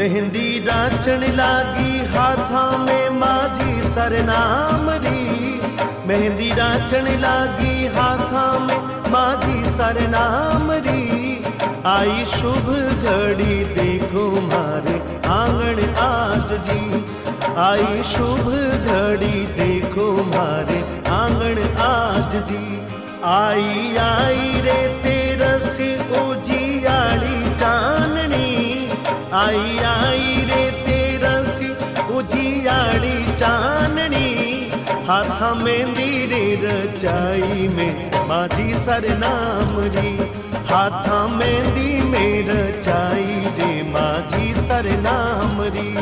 मेहंदी नाचण लागी हाथा में माझी सरनाम री। मेहंदी नाचण लागी हाथा में माझी सरनाम री। आई शुभ घड़ी देखो मारे आंगण आज जी। आई शुभ घड़ी देखो मारे आंगण आज जी। आई आई रे तेरस उजियाड़ी चांदनी। आई आई रे तेरस उजियाड़ी चांदनी। हाथा मेहंदी रे रचाई में माझी सरनाम री। हाथा मेहंदी में रचाई रे माझी सरनाम री।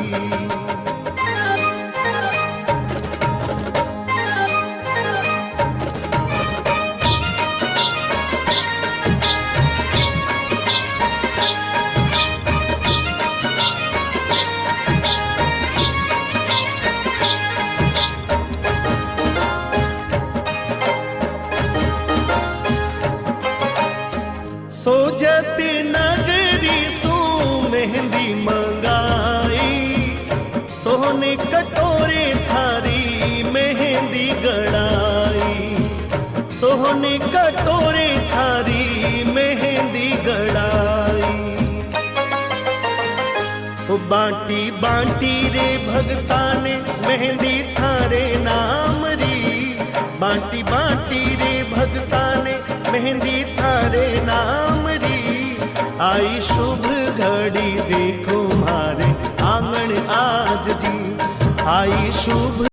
सोजत नगरी सू मेहंदी मंगाई। सोने कटोरे थारी मेहंदी गड़ाई। सोने कटोरे थारी मेहंदी गड़ाई। बांटी बांटी रे भगता ने मेहंदी थारे नाम री। बांटी बांटी रे भगता ने मेहंदी थारे नाम री। आई शुभ घड़ी देखो मारे आंगण आज जी। आई शुभ